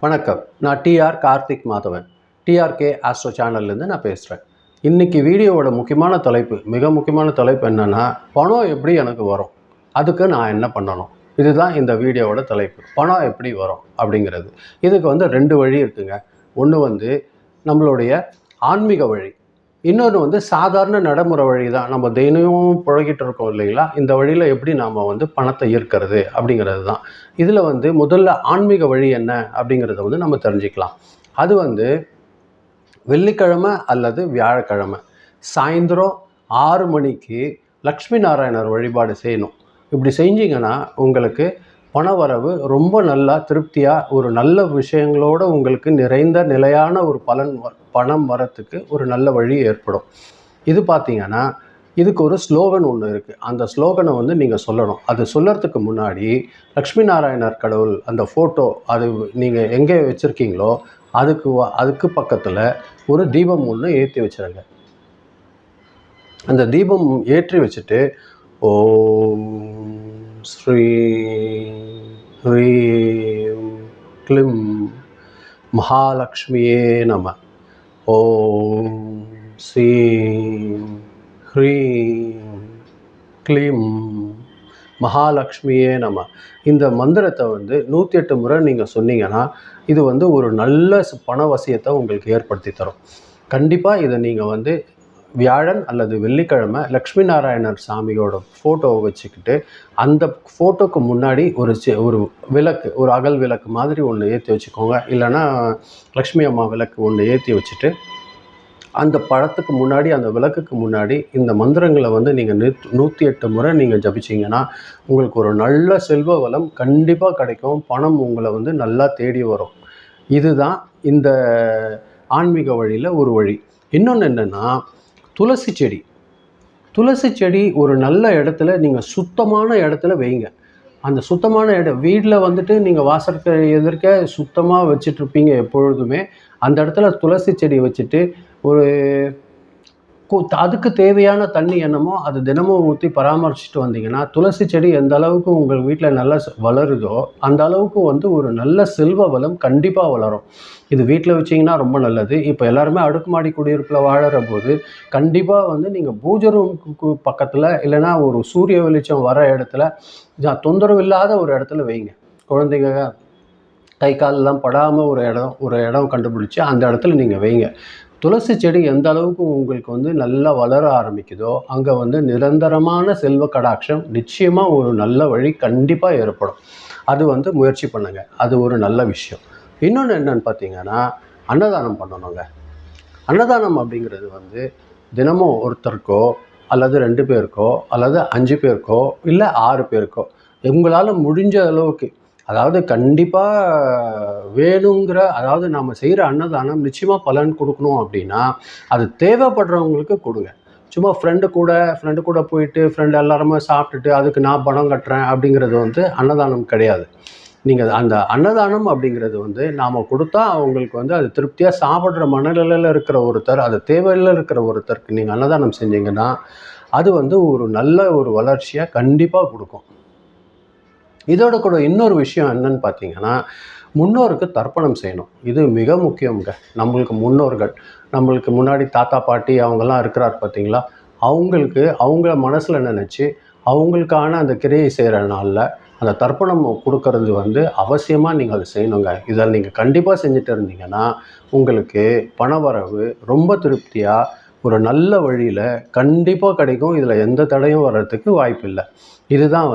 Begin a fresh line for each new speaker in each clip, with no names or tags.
வணக்கம். நான் TR Karthik Madhavan. TRK astro சேனல்லேருந்து நான் பேசுகிறேன். இன்றைக்கி வீடியோவோட மிக முக்கியமான தலைப்பு என்னென்னா, பணம் எப்படி எனக்கு வரும், அதுக்கு நான் என்ன பண்ணணும், இதுதான் இந்த வீடியோவோட தலைப்பு. பணம் எப்படி வரும் அப்படிங்கிறது. இதுக்கு 2 வழி இருக்குங்க. ஒன்று நம்மளுடைய ஆன்மீக வழி, இன்னொன்று சாதாரண நடைமுறை வழி தான். நம்ம தினமும் புழகிட்டு இருக்கோம் இல்லைங்களா, இந்த வழியில் எப்படி நாம் பணத்தை ஈர்க்கிறது அப்படிங்கிறது தான். இதில் முதல்ல ஆன்மீக வழி என்ன அப்படிங்கிறத நம்ம தெரிஞ்சுக்கலாம். அது வெள்ளிக்கிழமை அல்லது வியாழக்கிழமை சாயந்தரம் 6 மணிக்கு லக்ஷ்மி நாராயணர் வழிபாடு செய்யணும். இப்படி செஞ்சிங்கன்னா உங்களுக்கு பணவரவு ரொம்ப நல்லா திருப்தியாக ஒரு நல்ல விஷயங்களோடு உங்களுக்கு நிறைந்த நிலையான ஒரு பணம் வரத்துக்கு ஒரு நல்ல வழி ஏற்படும். இது பார்த்திங்கன்னா இதுக்கு ஒரு ஸ்லோகன் ஒன்று இருக்குது. அந்த ஸ்லோகனை நீங்கள் சொல்லணும். அது சொல்லறதுக்கு முன்னாடி லக்ஷ்மி நாராயணர் கடவுள் அந்த ஃபோட்டோ அது நீங்கள் எங்கே வச்சுருக்கீங்களோ அதுக்கு பக்கத்தில் ஒரு தீபம் ஒன்று ஏற்றி வச்சுருங்க. அந்த தீபம் ஏற்றி வச்சுட்டு ஓம் ஸ்ரீ ஹ்ரீம் க்ளிம் மகாலக்ஷ்மியே நம, ஓம் ஸ்ரீம் ஹ்ரீம் க்ளீம் மகாலக்ஷ்மியே நம. இந்த மந்திரத்தை 108 முறை நீங்கள் சொன்னீங்கன்னா இது ஒரு நல்ல பணவசியத்தை உங்களுக்கு ஏற்படுத்தி தரும். கண்டிப்பாக இதை நீங்கள் வியாழன் அல்லது வெள்ளிக்கிழமை லக்ஷ்மி நாராயணர் சாமியோட ஃபோட்டோவை வச்சுக்கிட்டு அந்த ஃபோட்டோக்கு முன்னாடி ஒரு விளக்கு, ஒரு அகல் விளக்கு மாதிரி ஒன்று ஏற்றி வச்சுக்கோங்க. இல்லைன்னா லக்ஷ்மி அம்மா விளக்கு ஒன்று ஏற்றி வச்சுட்டு அந்த படத்துக்கு முன்னாடி, அந்த விளக்குக்கு முன்னாடி இந்த மந்திரங்களை நீங்கள் 108 முறை நீங்கள் ஜபிச்சிங்கன்னா உங்களுக்கு ஒரு நல்ல செல்வ வளம் கண்டிப்பாக கிடைக்கும். பணம் உங்களை நல்லா தேடி வரும். இதுதான் இந்த ஆன்மீக வழியில் ஒரு வழி. இன்னொன்று என்னென்னா, துளசி செடி ஒரு நல்ல இடத்துல நீங்கள் சுத்தமான இடத்துல வைங்க. அந்த சுத்தமான இடம் வீட்டில் நீங்கள் வாசலுக்கு எதிர்க்க சுத்தமாக வச்சிட்ருப்பீங்க எப்பொழுதுமே. அந்த இடத்துல துளசி செடி வச்சுட்டு அதுக்கு தேவையான தண்ணி என்னமோ அது தினமும் ஊற்றி பராமரிச்சுட்டு வந்தீங்கன்னா துளசி செடி எந்த அளவுக்கு உங்கள் வீட்டில் நல்லா வளருதோ அந்த அளவுக்கு ஒரு நல்ல செல்வ வளம் கண்டிப்பாக வளரும். இது வீட்டில் வச்சிங்கன்னா ரொம்ப நல்லது. இப்போ எல்லாருமே அடுக்குமாடி குடியிருப்பில் வாழற போது கண்டிப்பாக நீங்கள் பூஜை ரூமுக்கு பக்கத்தில் இல்லைன்னா ஒரு சூரிய வெளிச்சம் வர இடத்துல தொந்தரவு இல்லாத ஒரு இடத்துல வைங்க. குழந்தைங்க கை காலெல்லாம் படாமல் ஒரு இடம் கண்டுபிடிச்சி அந்த இடத்துல நீங்கள் வைங்க. துளசி செடி எந்த அளவுக்கு உங்களுக்கு நல்லா வளர ஆரம்பிக்குதோ அங்கே நிரந்தரமான செல்வ கடாட்சம் நிச்சயமாக ஒரு நல்ல வழி கண்டிப்பாக ஏற்படும். அது முயற்சி பண்ணுங்கள். அது ஒரு நல்ல விஷயம். இன்னொன்று என்னன்னு பார்த்தீங்கன்னா, அன்னதானம் பண்ணணுங்க. அன்னதானம் அப்படிங்கிறது தினமும் ஒருத்தருக்கோ அல்லது 2 பேருக்கோ அல்லது 5 பேருக்கோ இல்லை 6 பேருக்கோ உங்களால் முடிஞ்ச அளவுக்கு, அதாவது கண்டிப்பாக வேணுங்கிற, அதாவது நாம் செய்கிற அன்னதானம் நிச்சயமாக பலன் கொடுக்கணும் அப்படின்னா அது தேவைப்படுறவங்களுக்கு கொடுங்க. சும்மா ஃப்ரெண்டு கூட போயிட்டு ஃப்ரெண்டு எல்லாருமே சாப்பிட்டுட்டு அதுக்கு நான் பணம் கட்டுறேன் அப்படிங்கிறது அன்னதானம் கிடையாது. நீங்கள் அந்த அன்னதானம் அப்படிங்கிறது நாம் கொடுத்தா அவங்களுக்கு அது திருப்தியாக சாப்பிட்ற மனநிலையில் இருக்கிற ஒருத்தர், அது தேவையில் இருக்கிற ஒருத்தருக்கு நீங்கள் அன்னதானம் செஞ்சீங்கன்னா அது ஒரு நல்ல ஒரு வளர்ச்சியை கண்டிப்பாக கொடுக்கும். இதோட கூட இன்னொரு விஷயம் என்னன்னு பார்த்தீங்கன்னா, முன்னோருக்கு தர்ப்பணம் செய்யணும். இது மிக முக்கியங்க. நம்மளுக்கு முன்னாடி தாத்தா பாட்டி அவங்கெல்லாம் இருக்கிறார் பார்த்தீங்களா, அவங்கள மனசில் நினச்சி அவங்களுக்கான அந்த கிரியை செய்கிற நாளில் அந்த தர்ப்பணம் கொடுக்கறது அவசியமாக நீங்கள் அதை செய்யணுங்க. இதை நீங்கள் கண்டிப்பாக செஞ்சுட்டு இருந்தீங்கன்னா உங்களுக்கு பணவரவு ரொம்ப திருப்தியாக ஒரு நல்ல வழியில் கண்டிப்பாக கிடைக்கும். இதில் எந்த தடையும் வர்றதுக்கு வாய்ப்பு இல்லை. இதுதான்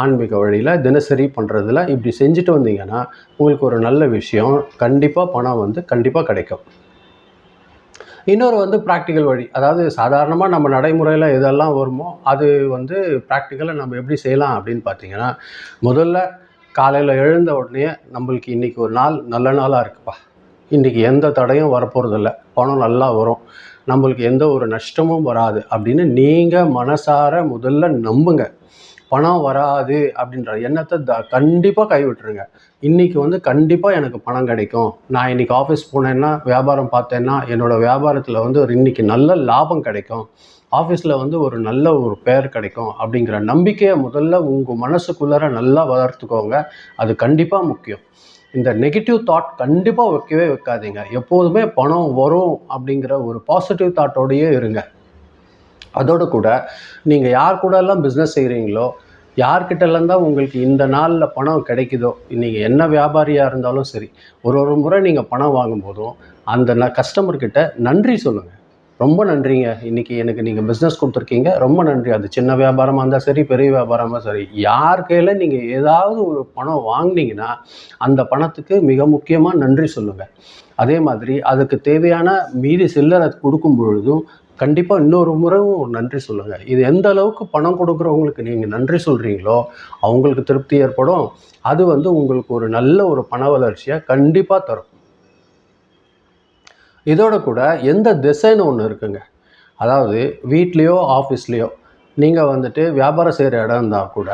ஆன்மீக வழியில் தினசரி பண்ணுறதுல இப்படி செஞ்சுட்டு வந்தீங்கன்னா உங்களுக்கு ஒரு நல்ல விஷயம் கண்டிப்பாக பணம் கண்டிப்பாக கிடைக்கும். இன்னொரு ப்ராக்டிக்கல் வழி, அதாவது சாதாரணமாக நம்ம நடைமுறையில் எதெல்லாம் வருமோ அது ப்ராக்டிக்கலாக நம்ம எப்படி செய்யலாம் அப்படின்னு பார்த்தீங்கன்னா, முதல்ல காலையில் எழுந்த உடனே நம்மளுக்கு இன்றைக்கி ஒரு நாள் நல்ல நாளாக இருக்குப்பா, இன்றைக்கி எந்த தடையும் வரப்போகிறதில்ல, பணம் நல்லா வரும், நம்மளுக்கு எந்த ஒரு நஷ்டமும் வராது அப்படின்னு நீங்கள் மனசார முதல்ல நம்புங்க. பணம் வராது அப்படின்ற எண்ணத்தை கண்டிப்பாக கைவிட்டுருங்க. இன்றைக்கி கண்டிப்பாக எனக்கு பணம் கிடைக்கும், நான் இன்றைக்கி ஆஃபீஸ் போனேன்னா வியாபாரம் பார்த்தேன்னா என்னோடய வியாபாரத்தில் இன்றைக்கி நல்ல லாபம் கிடைக்கும், ஆஃபீஸில் ஒரு நல்ல ஒரு பெயர் கிடைக்கும் அப்படிங்கிற நம்பிக்கையை முதல்ல உங்கள் மனசுக்குள்ளார நல்லா வளர்த்துக்கோங்க. அது கண்டிப்பாக முக்கியம். இந்த நெகட்டிவ் தாட் கண்டிப்பாக வைக்கவே வைக்காதீங்க. எப்போதுமே பணம் வரும் அப்படிங்கிற ஒரு பாசிட்டிவ் தாட்டோடையே இருங்க. அதோடு கூட நீங்கள் யார் கூடலாம் பிஸ்னஸ் செய்கிறீங்களோ, யார்கிட்டலாம் தான் உங்களுக்கு இந்த நாளில் பணம் கிடைக்குதோ, நீங்கள் என்ன வியாபாரியாக இருந்தாலும் சரி, ஒரு முறை நீங்கள் பணம் வாங்கும்போதும் அந்த கஸ்டமர்கிட்ட நன்றி சொல்லுங்கள். ரொம்ப நன்றிங்க, இன்றைக்கி எனக்கு நீங்கள் பிஸ்னஸ் கொடுத்துருக்கீங்க, ரொம்ப நன்றி. அது சின்ன வியாபாரமாக இருந்தால் சரி, பெரிய வியாபாரமாக சரி, யார் கையில் நீங்கள் ஏதாவது ஒரு பணம் வாங்கினீங்கன்னா அந்த பணத்துக்கு மிக முக்கியமாக நன்றி சொல்லுங்கள். அதே மாதிரி அதுக்கு தேவையான மீதி சில்லறை கொடுக்கும் பொழுதும் கண்டிப்பாக இன்னொரு முறையும் நன்றி சொல்லுங்கள். இது எந்த அளவுக்கு பணம் கொடுக்குறவங்களுக்கு நீங்கள் நன்றி சொல்கிறீங்களோ அவங்களுக்கு திருப்தி ஏற்படும். அது உங்களுக்கு ஒரு நல்ல ஒரு பண வளர்ச்சியை கண்டிப்பாக தரும். இதோட கூட எந்த திசைன்னு ஒன்று இருக்குங்க. அதாவது வீட்லேயோ ஆஃபீஸ்லேயோ நீங்கள் வியாபாரம் செய்கிற இடம் இருந்தால் கூட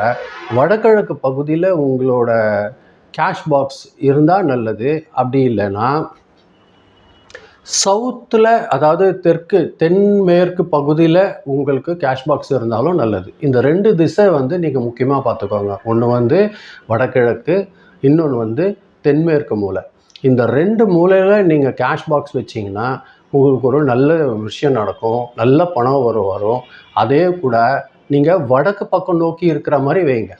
வடகிழக்கு பகுதியில் உங்களோட கேஷ் பாக்ஸ் இருந்தால் நல்லது. அப்படி இல்லைன்னா சவுத்தில், அதாவது தென்மேற்கு பகுதியில் உங்களுக்கு கேஷ் பாக்ஸ் இருந்தாலும் நல்லது. இந்த 2 திசை நீங்கள் முக்கியமாக பார்த்துக்கோங்க. ஒன்று வடகிழக்கு, இன்னொன்று தென்மேற்கு மூலை. இந்த 2 மூலையில் நீங்கள் கேஷ் பாக்ஸ் வச்சிங்கன்னா உங்களுக்கு ஒரு நல்ல விஷயம் நடக்கும், நல்ல பணம் வரும். அதே கூட நீங்கள் வடக்கு பக்கம் நோக்கி இருக்கிற மாதிரி வைங்க.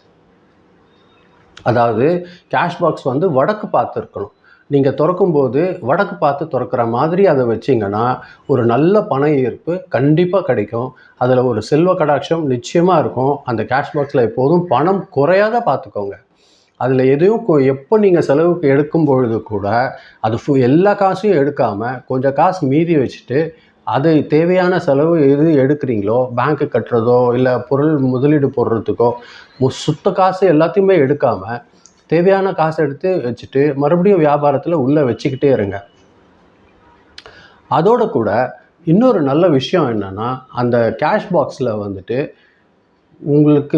அதாவது கேஷ் பாக்ஸ் வடக்கு பார்த்து இருக்கணும். நீங்கள் திறக்கும்போது வடக்கு பார்த்து திறக்கிற மாதிரி அதை வச்சிங்கன்னா ஒரு நல்ல பண ஈர்ப்பு கண்டிப்பாக கிடைக்கும். அதில் ஒரு செல்வ கடாட்சம் நிச்சயமாக இருக்கும். அந்த கேஷ் பாக்ஸில் எப்போதும் பணம் குறையாத பார்த்துக்கோங்க. அதில் எதையும் எப்போ நீங்கள் செலவுக்கு எடுக்கும் பொழுது கூட அது எல்லா காசையும் எடுக்காமல் கொஞ்சம் காசு மீதி வச்சுட்டு அது தேவையான செலவு எது எடுக்கிறீங்களோ, பேங்க்கு கட்டுறதோ இல்லை பொருள் முதலீடு போடுறதுக்கோ சுத்த காசு எல்லாத்தையுமே எடுக்காமல் தேவையான காசை எடுத்து வச்சுட்டு மறுபடியும் வியாபாரத்தில் உள்ளே வச்சுக்கிட்டே இருங்க. அதோட கூட இன்னொரு நல்ல விஷயம் என்னென்னா, அந்த கேஷ் பாக்ஸில் உங்களுக்கு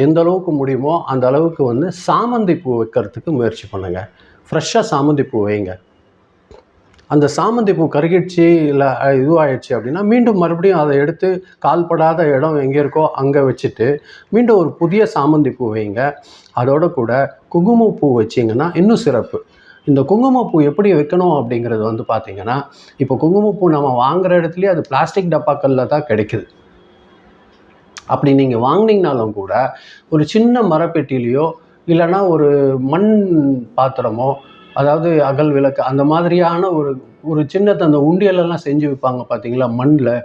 எந்த அளவுக்கு முடியுமோ அந்த அளவுக்கு சாமந்தி பூ வைக்கிறதுக்கு முயற்சி பண்ணுங்கள். ஃப்ரெஷ்ஷாக சாமந்தி பூ வைங்க. அந்த சாமந்தி பூ கருகிடுச்சு இல்லை இதுவாகிடுச்சு அப்படின்னா மீண்டும் மறுபடியும் அதை எடுத்து கால்படாத இடம் எங்கே இருக்கோ அங்கே வச்சுட்டு மீண்டும் ஒரு புதிய சாமந்தி பூ வைங்க. அதோட கூட குங்குமப்பூ வச்சிங்கன்னா இன்னும் சிறப்பு. இந்த குங்குமப்பூ எப்படி வைக்கணும் அப்படிங்கிறது பார்த்திங்கன்னா, இப்போ குங்குமப்பூ நம்ம வாங்குகிற இடத்துலையே அது பிளாஸ்டிக் டப்பாக்களில் தான் கிடைக்குது. அப்படி நீங்கள் வாங்கினீங்கனாலும் கூட ஒரு சின்ன மரப்பெட்டிலையோ இல்லைன்னா ஒரு மண் பாத்திரமோ, அதாவது அகல் விளக்கு அந்த மாதிரியான ஒரு சின்னது அந்த உண்டியலெல்லாம் செஞ்சு வைப்பாங்க பார்த்தீங்களா மண்ணில்,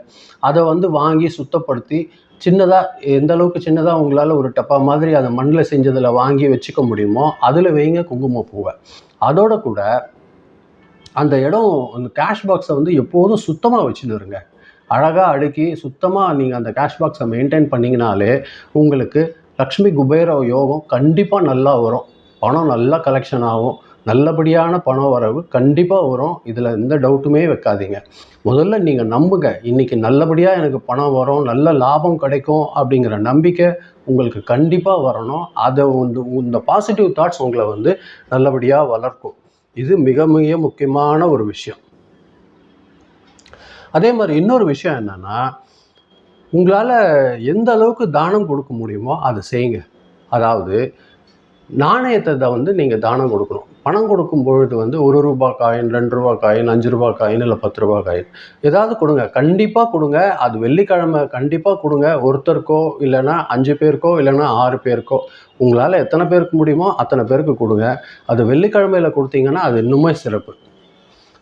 அதை வாங்கி சுத்தப்படுத்தி சின்னதாக எந்த அளவுக்கு சின்னதாக உங்களால் ஒரு டப்பா மாதிரி அதை மண்ணில் செஞ்சதில் வாங்கி வச்சுக்க முடியுமோ அதில் வைங்க குங்குமப்பூவை. அதோட கூட அந்த இடம் அந்த கேஷ் பாக்ஸை எப்போதும் சுத்தமாக வச்சுன்னு இருங்க. அழகாக அடுக்கி சுத்தமாக நீங்கள் அந்த கேஷ் பாக்ஸை மெயின்டைன் பண்ணிங்கனாலே உங்களுக்கு லக்ஷ்மி குபேர யோகம் கண்டிப்பாக நல்லா வரும். பணம் நல்லா கலெக்ஷன் ஆகும். நல்லபடியான பணம் வரவு கண்டிப்பாக வரும். இதில் எந்த டவுட்டுமே வைக்காதீங்க. முதல்ல நீங்கள் நம்புங்க, இன்றைக்கி நல்லபடியாக எனக்கு பணம் வரும், நல்ல லாபம் கிடைக்கும் அப்படிங்கிற நம்பிக்கை உங்களுக்கு கண்டிப்பாக வரணும். அதை இந்த பாசிட்டிவ் தாட்ஸ் உங்களை நல்லபடியாக வளர்க்கும். இது மிக மிக முக்கியமான ஒரு விஷயம். அதே மாதிரி இன்னொரு விஷயம் என்னென்னா, உங்களால் எந்த அளவுக்கு தானம் கொடுக்க முடியுமோ அதை செய்யுங்க. அதாவது நாணயத்தை நீங்கள் தானம் கொடுக்கணும். பணம் கொடுக்கும் பொழுது ₹1 காயின், ₹2 காயின், ₹5 காயின் இல்லை ₹10 காயின் ஏதாவது கொடுங்க. கண்டிப்பாக கொடுங்க. அது வெள்ளிக்கிழமை கண்டிப்பாக கொடுங்க. ஒருத்தருக்கோ இல்லைன்னா 5 பேருக்கோ இல்லைன்னா 6 பேருக்கோ உங்களால் எத்தனை பேருக்கு முடியுமோ அத்தனை பேருக்கு கொடுங்க. அது வெள்ளிக்கிழமையில் கொடுத்தீங்கன்னா அது இன்னுமே சிறப்பு.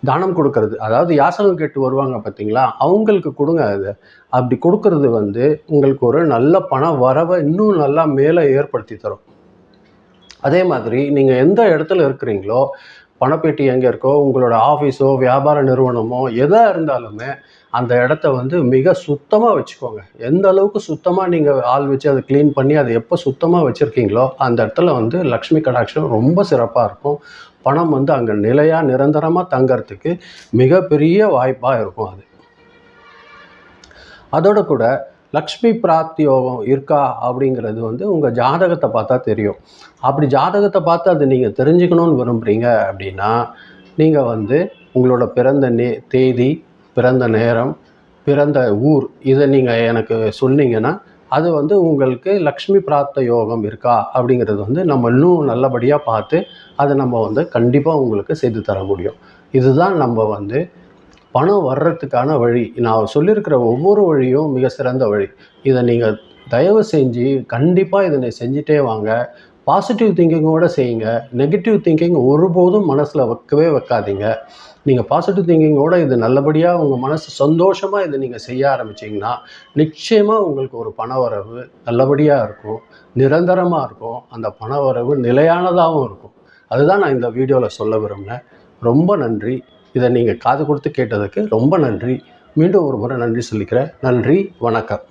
தானம் கொடுக்கறது, அதாவது யாசகம் கேட்டு வருவாங்க பார்த்தீங்களா, அவங்களுக்கு கொடுங்க. அது அப்படி கொடுக்கறது உங்களுக்கு ஒரு நல்ல பண வரவை இன்னும் நல்லா மேலே ஏற்படுத்தி தரும். அதே மாதிரி நீங்கள் எந்த இடத்துல இருக்கிறீங்களோ, பணப்பேட்டி எங்கே இருக்கோ, உங்களோட ஆஃபீஸோ வியாபார நிறுவனமோ எதாக இருந்தாலுமே அந்த இடத்த மிக சுத்தமாக வச்சுக்கோங்க. எந்த அளவுக்கு சுத்தமாக நீங்கள் ஆள் வச்சு அதை க்ளீன் பண்ணி அதை எப்போ சுத்தமாக வச்சுருக்கீங்களோ அந்த இடத்துல லக்ஷ்மி கடாட்சம் ரொம்ப சிறப்பாக இருக்கும். பணம் அங்கே நிலையாக நிரந்தரமாக தங்கிறதுக்கு மிகப்பெரிய வாய்ப்பாக இருக்கும். அது அதோட கூட லக்ஷ்மி பிராப்தி யோகம் இருக்கா அப்படிங்கிறது உங்கள் ஜாதகத்தை பார்த்தா தெரியும். அப்படி ஜாதகத்தை பார்த்து அதை நீங்கள் தெரிஞ்சுக்கணுன்னு விரும்புகிறீங்க அப்படின்னா நீங்கள் உங்களோட பிறந்த தேதி, பிறந்த நேரம், பிறந்த ஊர் இதை நீங்கள் எனக்கு சொன்னீங்கன்னா அது வந்து உங்களுக்கு லக்ஷ்மி பிராப்த யோகம் இருக்கா அப்படிங்கிறது வந்து நம்ம இன்னும் நல்லபடியாக பார்த்து அதை நம்ம வந்து கண்டிப்பாக உங்களுக்கு செய்து தர முடியும். இதுதான் நம்ம வந்து பணம் வர்றதுக்கான வழி. நான் சொல்லியிருக்கிற ஒவ்வொரு வழியும் மிக சிறந்த வழி. இதை நீங்கள் தயவு செஞ்சு கண்டிப்பாக இதனை செஞ்சுட்டே வாங்க. பாசிட்டிவ் திங்கிங்கோடு செய்யுங்க. நெகட்டிவ் திங்கிங் ஒருபோதும் மனசில் வைக்கவே வைக்காதீங்க. நீங்கள் பாசிட்டிவ் திங்கிங்கோடு இது நல்லபடியாக உங்கள் மனசு சந்தோஷமாக இதை நீங்கள் செய்ய ஆரம்பிச்சிங்கன்னா நிச்சயமாக உங்களுக்கு ஒரு பண வரவு நல்லபடியாக இருக்கும், நிரந்தரமாக இருக்கும். அந்த பண வரவு நிலையானதாகவும் இருக்கும். அதுதான் நான் இந்த வீடியோவில் சொல்ல விரும்பினேன். ரொம்ப நன்றி. இதை நீங்கள் காது கொடுத்து கேட்டதுக்கு ரொம்ப நன்றி. மீண்டும் ஒரு முறை நன்றி சொல்லிக்கிறேன். நன்றி, வணக்கம்.